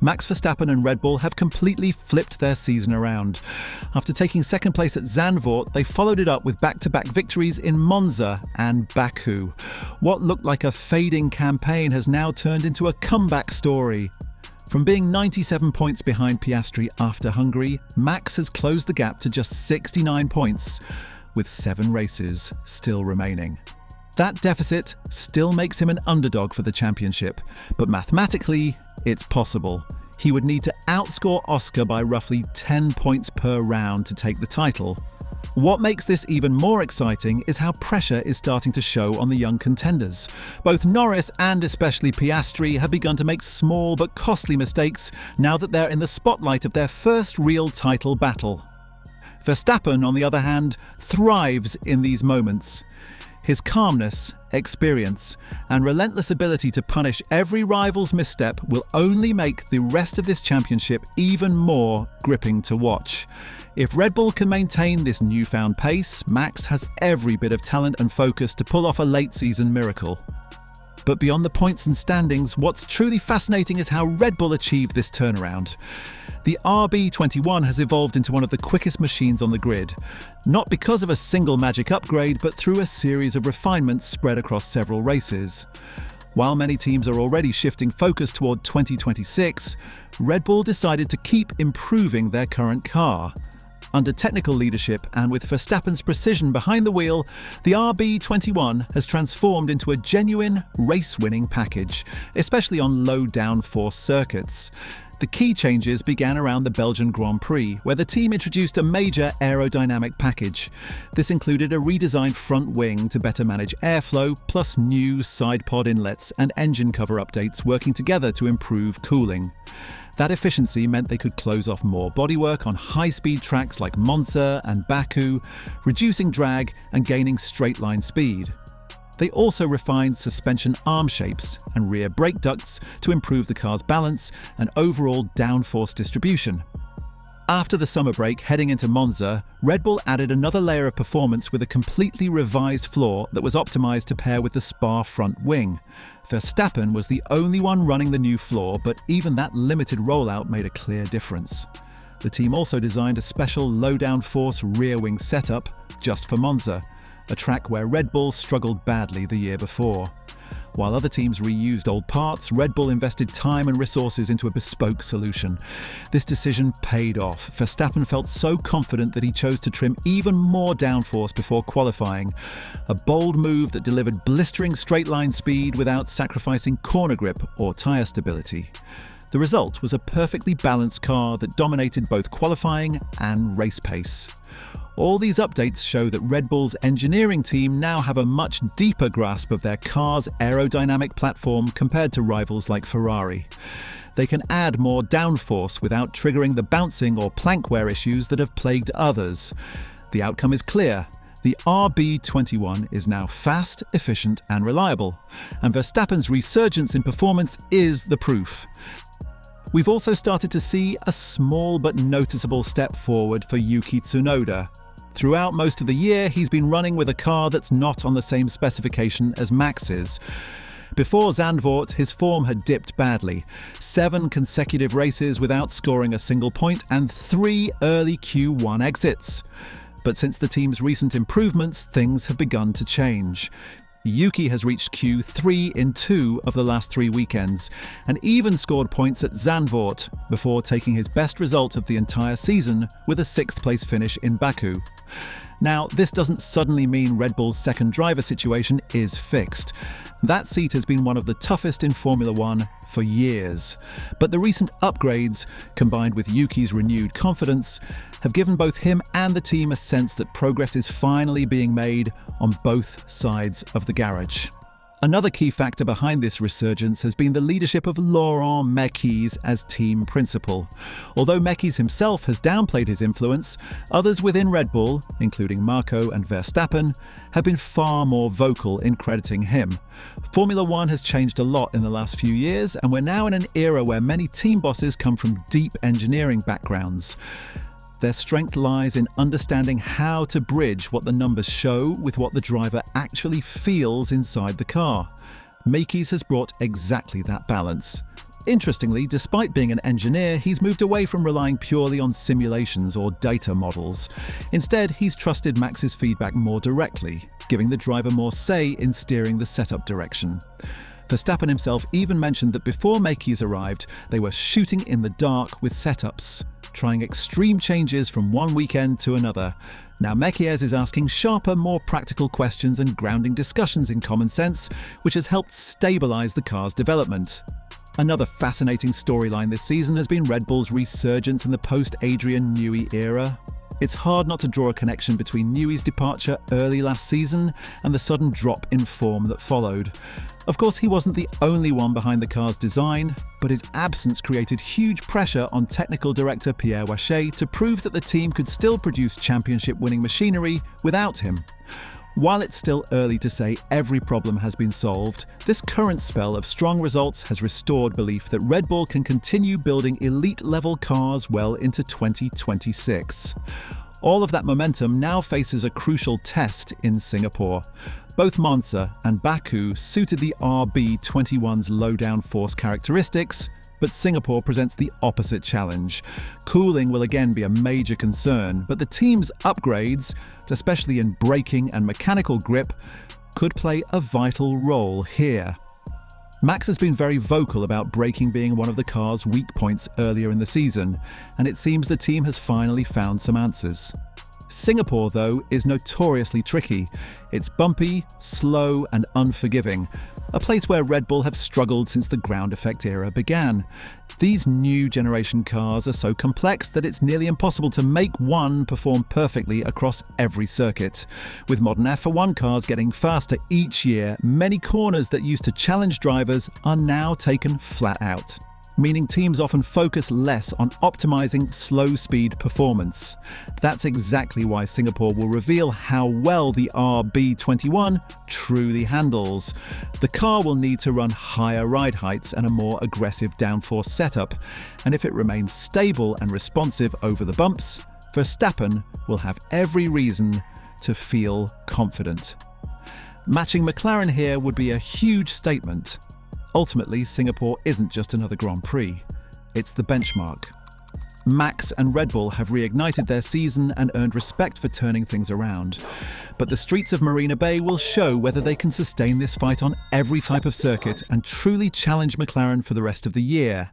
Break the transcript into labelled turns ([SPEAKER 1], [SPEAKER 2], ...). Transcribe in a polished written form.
[SPEAKER 1] Max Verstappen and Red Bull have completely flipped their season around. After taking second place at Zandvoort, they followed it up with back-to-back victories in Monza and Baku. What looked like a fading campaign has now turned into a comeback story. From being 97 points behind Piastri after Hungary, Max has closed the gap to just 69 points, with 7 races still remaining. That deficit still makes him an underdog for the championship, but mathematically, it's possible. He would need to outscore Oscar by roughly 10 points per round to take the title. What makes this even more exciting is how pressure is starting to show on the young contenders. Both Norris and especially Piastri have begun to make small but costly mistakes now that they're in the spotlight of their first real title battle. Verstappen, on the other hand, thrives in these moments. His calmness, experience, and relentless ability to punish every rival's misstep will only make the rest of this championship even more gripping to watch. If Red Bull can maintain this newfound pace, Max has every bit of talent and focus to pull off a late-season miracle. But beyond the points and standings, what's truly fascinating is how Red Bull achieved this turnaround. The RB21 has evolved into one of the quickest machines on the grid, not because of a single magic upgrade, but through a series of refinements spread across several races. While many teams are already shifting focus toward 2026, Red Bull decided to keep improving their current car. Under technical leadership and with Verstappen's precision behind the wheel, the RB21 has transformed into a genuine race-winning package, especially on low downforce circuits. The key changes began around the Belgian Grand Prix, where the team introduced a major aerodynamic package. This included a redesigned front wing to better manage airflow, plus new side pod inlets and engine cover updates working together to improve cooling. That efficiency meant they could close off more bodywork on high-speed tracks like Monza and Baku, reducing drag and gaining straight-line speed. They also refined suspension arm shapes and rear brake ducts to improve the car's balance and overall downforce distribution. After the summer break heading into Monza, Red Bull added another layer of performance with a completely revised floor that was optimized to pair with the Spa front wing. Verstappen was the only one running the new floor, but even that limited rollout made a clear difference. The team also designed a special low-downforce rear wing setup just for Monza, a track where Red Bull struggled badly the year before. While other teams reused old parts, Red Bull invested time and resources into a bespoke solution. This decision paid off. Verstappen felt so confident that he chose to trim even more downforce before qualifying. A bold move that delivered blistering straight-line speed without sacrificing corner grip or tyre stability. The result was a perfectly balanced car that dominated both qualifying and race pace. All these updates show that Red Bull's engineering team now have a much deeper grasp of their car's aerodynamic platform compared to rivals like Ferrari. They can add more downforce without triggering the bouncing or plank wear issues that have plagued others. The outcome is clear. The RB21 is now fast, efficient and reliable, and Verstappen's resurgence in performance is the proof. We've also started to see a small but noticeable step forward for Yuki Tsunoda. Throughout most of the year, he's been running with a car that's not on the same specification as Max's. Before Zandvoort, his form had dipped badly. 7 consecutive races without scoring a single point and 3 early Q1 exits. But since the team's recent improvements, things have begun to change. Yuki has reached Q3 in 2 of the last 3 weekends, and even scored points at Zandvoort before taking his best result of the entire season with a 6th place finish in Baku. Now, this doesn't suddenly mean Red Bull's second driver situation is fixed. That seat has been one of the toughest in Formula One for years. But the recent upgrades, combined with Yuki's renewed confidence, have given both him and the team a sense that progress is finally being made on both sides of the garage. Another key factor behind this resurgence has been the leadership of Laurent Mekies as team principal. Although Mekies himself has downplayed his influence, others within Red Bull, including Marco and Verstappen, have been far more vocal in crediting him. Formula One has changed a lot in the last few years, and we're now in an era where many team bosses come from deep engineering backgrounds. Their strength lies in understanding how to bridge what the numbers show with what the driver actually feels inside the car. Mekies has brought exactly that balance. Interestingly, despite being an engineer, he's moved away from relying purely on simulations or data models. Instead, he's trusted Max's feedback more directly, giving the driver more say in steering the setup direction. Verstappen himself even mentioned that before Maki's arrived, they were shooting in the dark with setups, trying extreme changes from one weekend to another. Now Mekies is asking sharper, more practical questions and grounding discussions in common sense, which has helped stabilise the car's development. Another fascinating storyline this season has been Red Bull's resurgence in the post-Adrian Newey era. It's hard not to draw a connection between Newey's departure early last season and the sudden drop in form that followed. Of course, he wasn't the only one behind the car's design, but his absence created huge pressure on technical director Pierre Wachet to prove that the team could still produce championship-winning machinery without him. While it's still early to say every problem has been solved, this current spell of strong results has restored belief that Red Bull can continue building elite-level cars well into 2026. All of that momentum now faces a crucial test in Singapore. Both Monza and Baku suited the RB21's low downforce characteristics, but Singapore presents the opposite challenge. Cooling will again be a major concern, but the team's upgrades, especially in braking and mechanical grip, could play a vital role here. Max has been very vocal about braking being one of the car's weak points earlier in the season, and it seems the team has finally found some answers. Singapore, though, is notoriously tricky. It's bumpy, slow and unforgiving, a place where Red Bull have struggled since the ground effect era began. These new generation cars are so complex that it's nearly impossible to make one perform perfectly across every circuit. With modern F1 cars getting faster each year, many corners that used to challenge drivers are now taken flat out, meaning teams often focus less on optimizing slow-speed performance. That's exactly why Singapore will reveal how well the RB21 truly handles. The car will need to run higher ride heights and a more aggressive downforce setup, and if it remains stable and responsive over the bumps, Verstappen will have every reason to feel confident. Matching McLaren here would be a huge statement. Ultimately, Singapore isn't just another Grand Prix, it's the benchmark. Max and Red Bull have reignited their season and earned respect for turning things around. But the streets of Marina Bay will show whether they can sustain this fight on every type of circuit and truly challenge McLaren for the rest of the year.